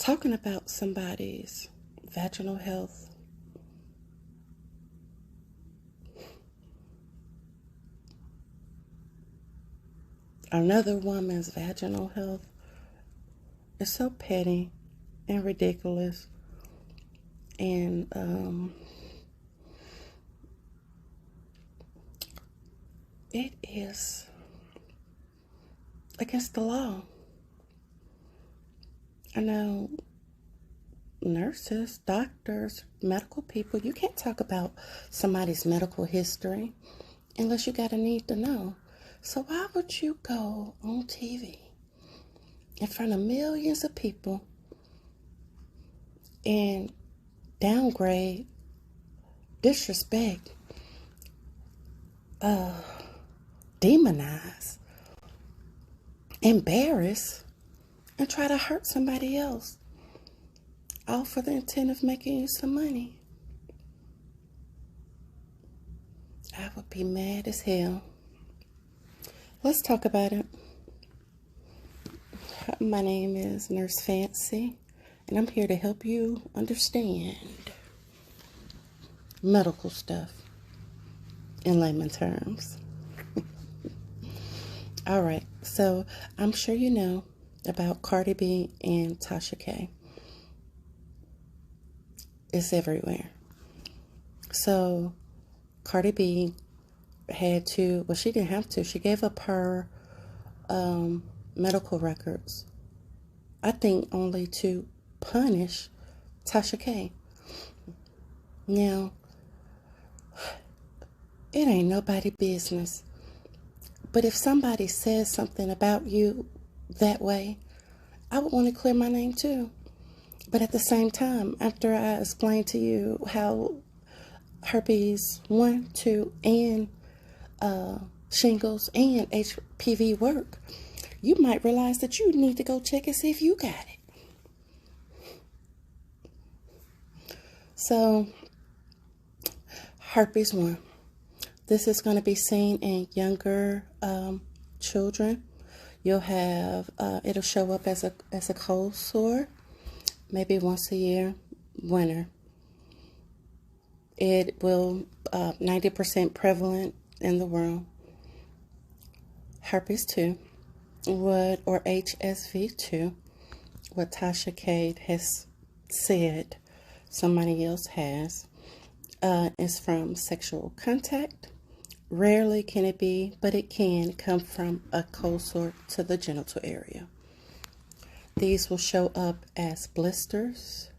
talking about somebody's vaginal health, another woman's vaginal health, is so petty and ridiculous, and it is against the law. I know nurses, doctors, medical people, you can't talk about somebody's medical history unless you got a need to know. So why would you go on TV in front of millions of people and downgrade, disrespect, demonize, embarrass, and try to hurt somebody else, all for the intent of making you some money? I would be mad as hell. Let's talk about it. My name is Nurse Fancy, and I'm here to help you understand medical stuff in layman terms. All right, so I'm sure you know about Cardi B and Tasha K. It's everywhere. So Cardi B had to, well, she didn't have to. She gave up her medical records, I think only to punish Tasha K. Now, it ain't nobody's business. But if somebody says something about you that way, I would want to clear my name too. But at the same time, after I explain to you how herpes 1, 2, and shingles and HPV work, you might realize that you need to go check and see if you got it. So, herpes 1. This is going to be seen in younger children. You'll have, it'll show up as a cold sore, maybe once a year, winter. It will 90% prevalent in the world. Herpes 2, or HSV2, what Tasha K has said somebody else has, is from sexual contact. Rarely can it be, but it can come from a cold sore to the genital area. These will show up as blisters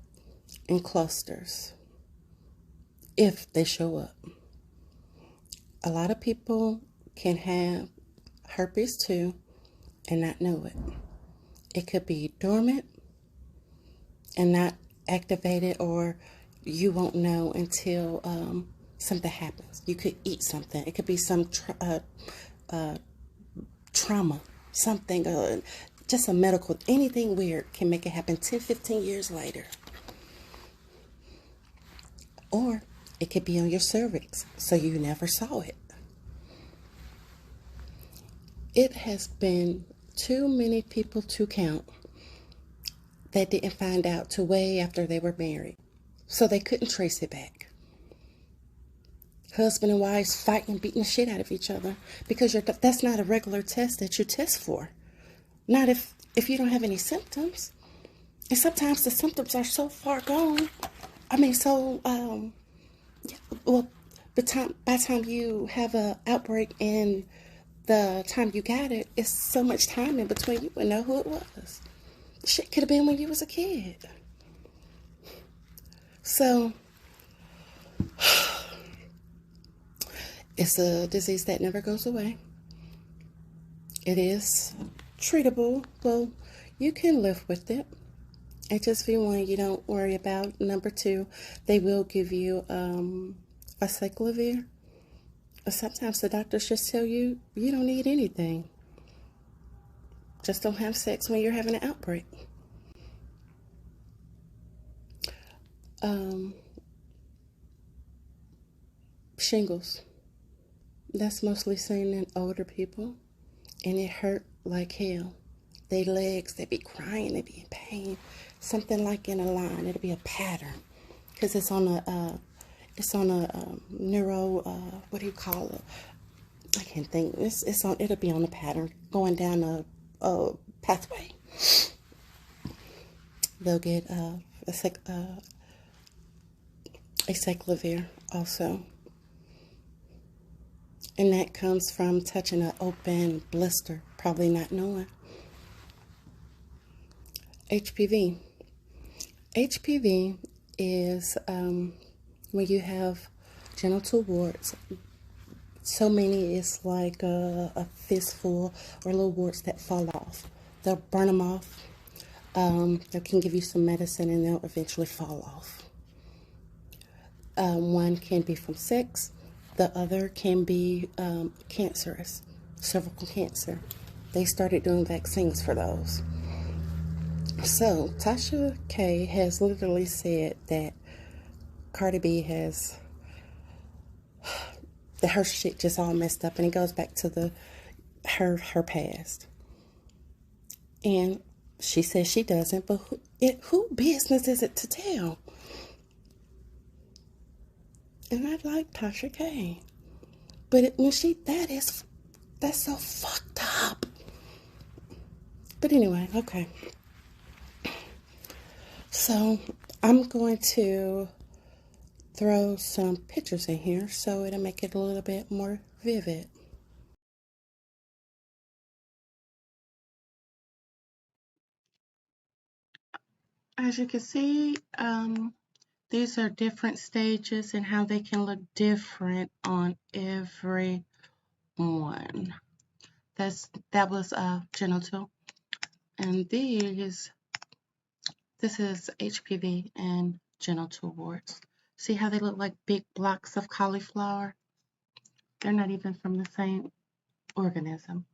and clusters if they show up. A lot of people can have herpes 2 and not know it. It could be dormant and not activated, or you won't know until something happens. You could eat something. It could be some trauma, something, just a medical, anything weird can make it happen 10, 15 years later. Or it could be on your cervix, so you never saw it. It has been too many people to count that didn't find out till way after they were married, so they couldn't trace it back. Husband and wives fighting, beating the shit out of each other because that's not a regular test that you test for. Not if you don't have any symptoms. And sometimes the symptoms are so far gone. I mean, so, well, by the time you have an outbreak and the time you got it, it's so much time in between, you wouldn't know who it was. Shit could have been when you was a kid. So, it's a disease that never goes away. It is treatable. Well, you can live with it. HSV1, you don't worry about. Number 2, they will give you acyclovir. Sometimes the doctors just tell you you don't need anything. Just don't have sex when you're having an outbreak. Shingles. That's mostly seen in older people, and it hurt like hell. their legs, they be crying, they be in pain. Something like in a line, it'll be a pattern. Because it's on a neuro, what do you call it? I can't think. It'll be on a pattern going down a pathway. They'll get acyclovir also. And that comes from touching an open blister, probably not knowing. HPV. HPV is when you have genital warts. So many, it's like a fistful or little warts that fall off. They'll burn them off. They can give you some medicine and they'll eventually fall off. One can be from sex. The other can be cancerous, cervical cancer. They started doing vaccines for those. So Tasha K has literally said that Cardi B has her shit just all messed up, and it goes back to her past. And she says she doesn't, but who business is it to tell? And I like Tasha K, but that's so fucked up. But anyway, okay. So I'm going to throw some pictures in here so it'll make it a little bit more vivid. As you can see, these are different stages and how they can look different on every one. That was genital, and this is HPV and genital warts. See how they look like big blocks of cauliflower? They're not even from the same organism.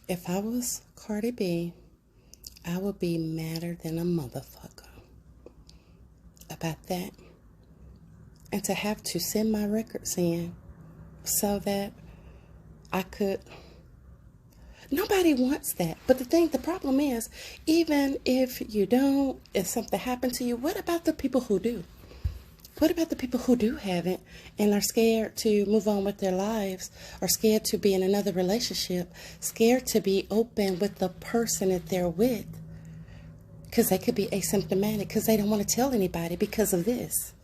If I was Cardi B, I would be madder than a motherfucker about that. And to have to send my records in so that I could. Nobody wants that. But the problem is, even if you don't, if something happened to you, what about the people who do? What about the people who do have it and are scared to move on with their lives, or scared to be in another relationship, scared to be open with the person that they're with? Because they could be asymptomatic, because they don't want to tell anybody because of this.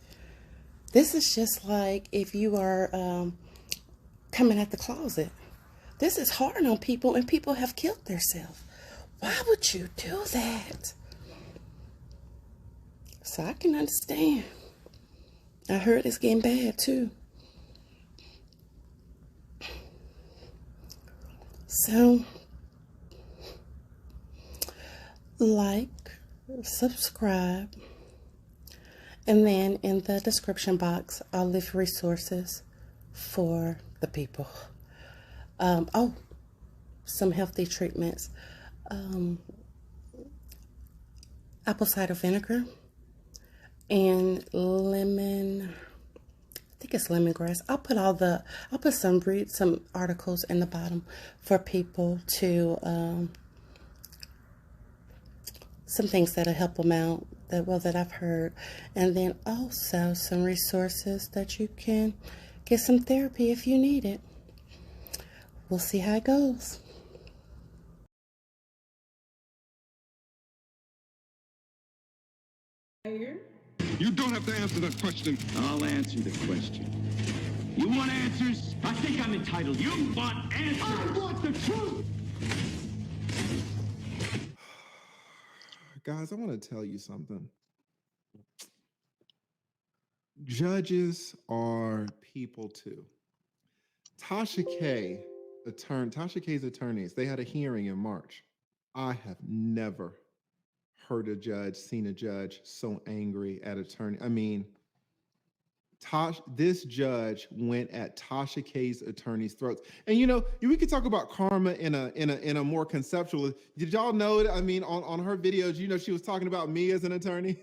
This is just like if you are coming out the closet. This is hard on people, and people have killed themselves. Why would you do that? So I can understand. I heard it's getting bad too. So, like, subscribe, and then in the description box, I'll leave resources for the people. Some healthy treatments. Apple cider vinegar and lemon, I think it's lemongrass. I'll put some articles in the bottom for people to, some things that'll help them out that I've heard. And then also some resources that you can get some therapy if you need it. We'll see how it goes. You don't have to answer that question. I'll answer the question. You want answers? I think I'm entitled. You want answers? I want the truth! Guys, I want to tell you something. Judges are people too. Tasha K's attorneys, they had a hearing in March. I have never seen a judge so angry at attorney. I mean, this judge went at Tasha K's attorney's throats. And we could talk about karma in a more conceptual. Did y'all know that? I mean, on her videos, she was talking about me as an attorney.